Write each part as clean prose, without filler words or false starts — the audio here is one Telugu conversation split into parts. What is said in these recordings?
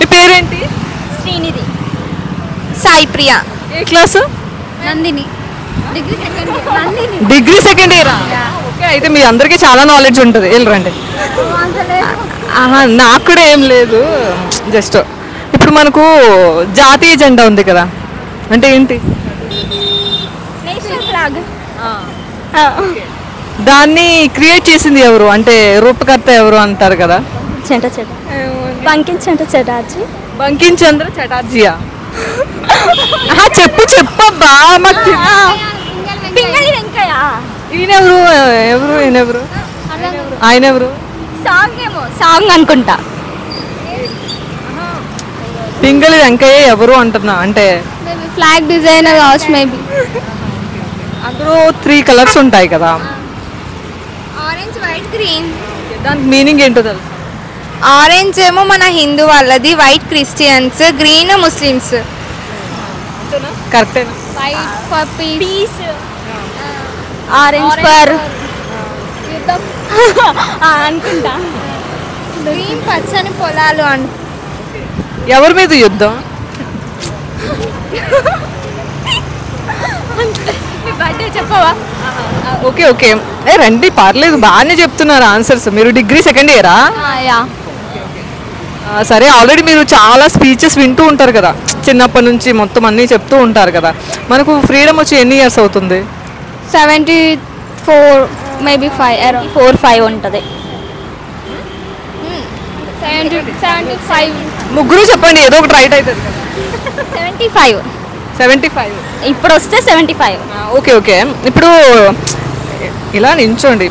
మీ పేరేంటి? శ్రీనిధి. సాయి ప్రియ. ఏ class? Nandini. Degree second year. Okay, అయితే మీ అందరికీ చాలా నాలెడ్జ్ ఉంటుంది. వెళ్ళరండి. నాకు కూడా ఏం లేదు, జస్ట్ ఇప్పుడు మనకు జాతీయ జెండా ఉంది కదా, అంటే ఏంటి? National flag. దాన్ని క్రియేట్ చేసింది ఎవరు, అంటే రూపకర్త ఎవరు అంటారు కదా? బంకిం చంద్ర చటర్జీ. బంకిం చంద్ర చటర్జీయా? చెప్పబ్బా మాకు. పింగళి వెంకయ్య. ఈయనెవరు? ఈయనెవరు? ఆయనెవరు? సాంగ్ అనుకుంటా. పింగళి వెంకయ్య ఎవరు అంటున్నా, అంటే ఫ్లాగ్ డిజైనర్ కావచ్చు మేబీ. అందులో 3 కలర్స్ ఉంటాయి కదా, ఆరెంజ్, వైట్, గ్రీన్. దానికి మీనింగ్ ఏంటో తెలుసు? ఆరెంజ్ ఏమో మన హిందూ వాళ్ళది, వైట్ క్రిస్టియన్స్, గ్రీన్ ముస్లిమ్స్. కరెక్టేనా? White for piece, orange for అనుకుంటా. గ్రీన్ పచ్చని పొలాలు ఎవరి మీద యుద్ధం? చెప్పవా? ఓకే ఓకే, రండి పర్లేదు, బాగానే చెప్తున్నారు ఆన్సర్స్. మీరు డిగ్రీ సెకండ్ ఇయరా? సరే, ఆల్రెడీ మీరు చాలా స్పీచెస్ వింటూ ఉంటారు కదా, చిన్నప్పటి నుంచి మొత్తం అన్నీ చెప్తూ ఉంటారు కదా. మనకు ఫ్రీడమ్ వచ్చి ఎన్ని ఇయర్స్ అవుతుంది? 74 మేబీ 4-5 ఉంటుంది. 75. ముగ్గురు చెప్పండి, ఏదో ఒకటి రైట్ అవుతుంది. 75. ఇప్పుడు వస్తే 75. ఓకే ఓకే, ఇప్పుడు ఇలా నించోండి.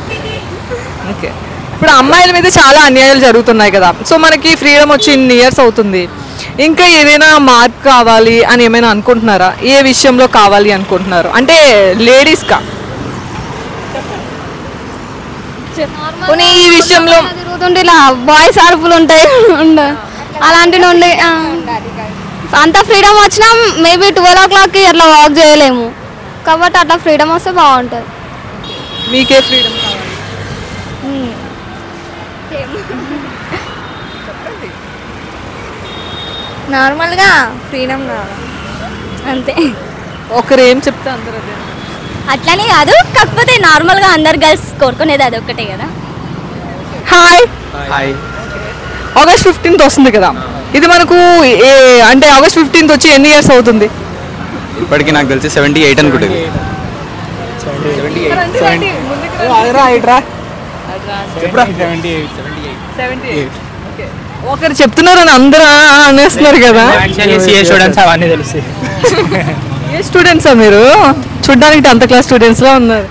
ఓకే, ఇప్పుడు అమ్మాయిల మీద చాలా అన్యాయాలు జరుగుతున్నాయి కదా, సో మనకి ఫ్రీడమ్ వచ్చి ఇన్ని ఇయర్స్ అవుతుంది, ఇంకా ఏదైనా మార్పు కావాలి అని ఏమైనా అనుకుంటున్నారా? ఏ విషయంలో కావాలి అనుకుంటున్నారు, అంటే లేడీస్కా? పోనీ ఈ విషయంలో తిరుగుతుంటే ఇలా బాయ్స్ అరుపులు ఉంటాయి, అలాంటివి ఉండే. అంత ఫ్రీడమ్ వచ్చినా మేబీ 12 o'clockకి అట్లా వాక్ చేయలేము, కాబట్టి అట్లా ఫ్రీడమ్ వస్తే బాగుంటుంది. మీకే ఫ్రీడమ్ కావాలి? నార్మల్గా ఫ్రీడమ్ కావాలి అంతే. ఒకరు ఏం చెప్తే అందరూ అదే అట్లనే కాదు, కాకపోతే నార్మల్గా అందరు గర్ల్స్ కోరుకునేది అది ఒక్కటే కదా. హాయ్, ఆగస్ట్ 15th వస్తుంది కదా, ఇది మనకు అంటే ఆగస్ట్ 15th వచ్చి ఎన్ని ఇయర్స్ అవుతుంది? ఇప్పటికి నాకు తెలిసి 78 అనుకుంటుంది. ఒకరు చెప్తున్నారని అందరూ అనేస్తున్నారు కదా. ఏ స్టూడెంట్సా మీరు? చూడ్డానికి 10th క్లాస్ స్టూడెంట్స్ లా ఉన్నారు.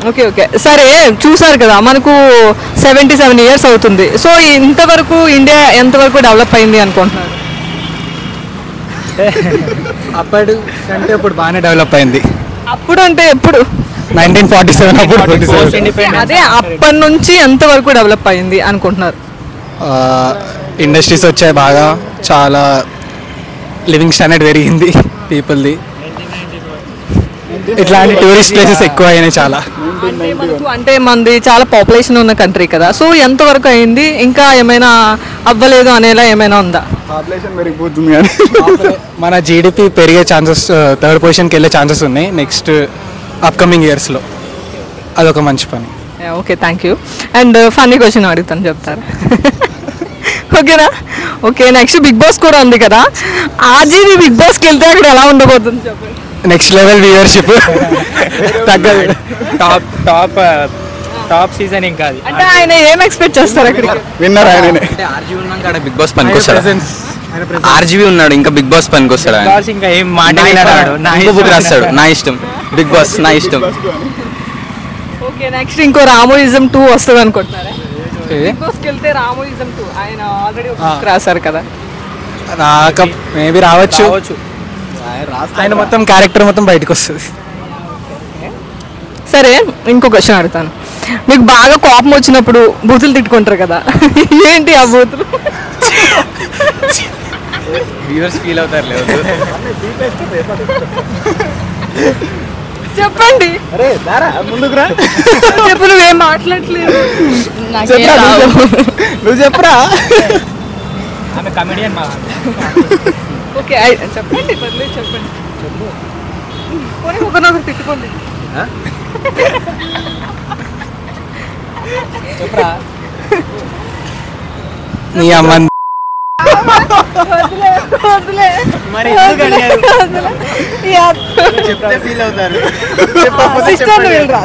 ఓకే ఓకే, సరే, చూసారు కదా మనకు 77 ఇయర్స్ అవుతుంది. సో ఇంతవరకు ఇండియా ఎంతవరకు డెవలప్ అయింది అనుకుంటున్నారు? అప్పటి కంటే ఇప్పుడు బాగానే డెవలప్ అయింది. అప్పుడు అంటే ఎప్పుడు? 1947 అప్పుడు. అదే, అప్పటి నుంచి ఎంతవరకు డెవలప్ అయింది అనుకుంటున్నారు? ఇండస్ట్రీస్ వచ్చాయి బాగా, చాలా లివింగ్ స్టాండర్డ్ పెరిగింది పీపుల్ది, ఇట్లాంటి టూరిస్ట్ ప్లేసెస్ ఎక్కువ అయినాయి చాలా. అంటే మనది చాలా పాపులేషన్ ఉన్న కంట్రీ కదా, సో ఎంతవరకు అయింది, ఇంకా ఏమైనా అవ్వలేదు అనేలా ఏమైనా ఉందా? పాపులేషన్ పెరిగిపోతుంది కానీ మన జీడిపి పెరిగే ఛాన్సెస్, 3rd పొజిషన్కి వెళ్ళే ఛాన్సెస్ ఉన్నాయి నెక్స్ట్ అప్కమింగ్ ఇయర్స్లో. అదొక మంచి పని. Okay, thank you. And funny question అడుగుతాను, చెప్తారు? ఓకేనా? ఓకే, నెక్స్ట్ బిగ్ బాస్ కూడా ఉంది కదా, ఆర్జీవి బిగ్ బాస్కి వెళ్తే అక్కడ ఎలా ఉండబోతుంది చెప్పండి? నెక్స్ట్ లెవెల్ వ్యూవర్షిప్ తగ్గదు. టాప్ సీజన్ ఇంకా అది. అంటే ఆయన ఏం ఎక్స్పెక్ట్ చేస్తారు అక్కడ? విన్నర్ ఆయననే. ఆర్జీవి ఉన్నాక అక్కడ బిగ్ బాస్ పనికి వస్తాడు. ఆర్జీవి ఉన్నాడు, ఇంకా బిగ్ బాస్ పనికి వస్తాడు. ఇంకా ఏం మాట్లాడాడు, బుక్ రాస్తాడు, నా ఇష్టం, బిగ్ బాస్ నా ఇష్టం. ఓకే, నెక్స్ట్ ఇంకో రామోయిజం 2 వస్తుంది అనుకుంటున్నారా? బిగ్ బాస్కి వెళ్తే రామోయిజం 2 ఆయన ఆల్రెడీ బుక్ రాశారు కదా. మేబీ రావచ్చు, ఆయన మొత్తం క్యారెక్టర్ మొత్తం బయటకు వస్తుంది. సరే, ఇంకో క్వశ్చన్ అడుగుతాను. మీకు బాగా కోపం వచ్చినప్పుడు బూతులు తిట్టుకుంటారు కదా, ఏంటి ఆ బూతులు? వ్యూవర్స్ ఫీల్ అవుతారు లేదు. చెప్పండి, చెప్పు, నువ్వేం మాట్లాడలేదు. నువ్వు చెప్పరా. ఆమె కమెడియన్ మా ఓకే చెప్పండి పర్లేదు చెప్పండి. పోనీ ఒకరినొకరు తిట్టుకోండి. నీ అమ్మ మరి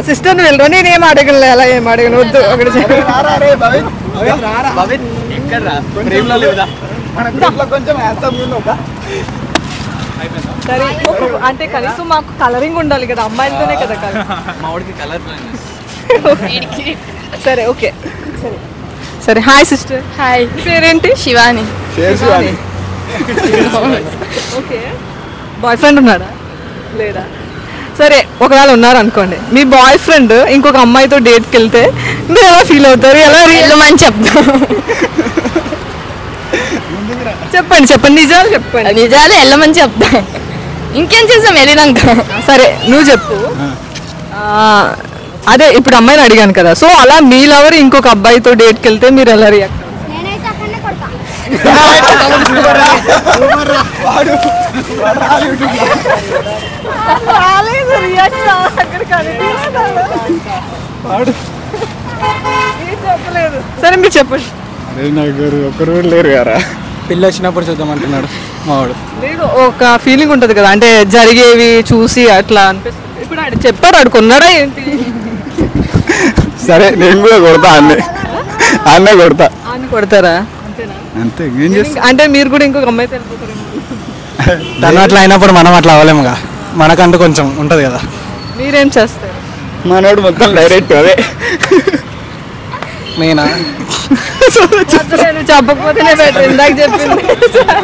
సిస్టర్ని వెళ్ళరా నేనేం అడగలే అలా ఏం అడగను వద్దు ఒకటి సరే అంటే కనీసం మాకు కలరింగ్ ఉండాలి కదా అమ్మాయిలతోనే కదా సరే ఓకే సరే సరే హాయ్ సిస్టర్. హాయ్, పేరేంటి? శివాని. ఓకే బాయ్ ఫ్రెండ్ ఉన్నాడా లేదా? సరే ఒకవేళ ఉన్నారు అనుకోండి, మీ బాయ్ ఫ్రెండ్ ఇంకొక అమ్మాయితో డేట్కి వెళ్తే మీరు ఎలా ఫీల్ అవుతారు? ఎలా వెళ్ళమని చెప్తాం. చెప్పండి చెప్పండి నిజాలు చెప్పండి. నిజాలు వెళ్ళమని చెప్తాం. ఇంకేం చేసాం వెళ్ళినాక. సరే నువ్వు చెప్పు. అదే ఇప్పుడు అమ్మాయిని అడిగాను కదా, సో అలా మీ లవర్ ఇంకొక అబ్బాయితో డేట్కి వెళ్తే మీరు ఎలా రియాక్ట్? సరే మీరు చెప్పండి. ఒకరు లేరు కదా, పిల్ల వచ్చినప్పుడు చూద్దామంటున్నాడు మావాడు. లేదు ఒక ఫీలింగ్ ఉంటుంది కదా, అంటే జరిగేవి చూసి అట్లా అనిపిస్తుంది. ఇప్పుడు ఆడు చెప్పారు ఆడు కొన్నాడా ఏంటి? సరే నేను కూడా కొడతా, అన్నే కొడతా. అని కొడతారా? అంతే ఏం చేస్తా. అంటే మీరు కూడా ఇంకొక అమ్మాయి తెలిపోతారేమో. తను అట్లా అయినప్పుడు మనం అట్లా అవ్వలేముగా, మనకంటూ కొంచెం ఉంటుంది కదా. మీరేం చేస్తారు? మనోడు మొత్తం డైరెక్ట్ అదే. నేనా చెప్పకపోతేనే బెటర్, ఇందాక చెప్పింది. సరే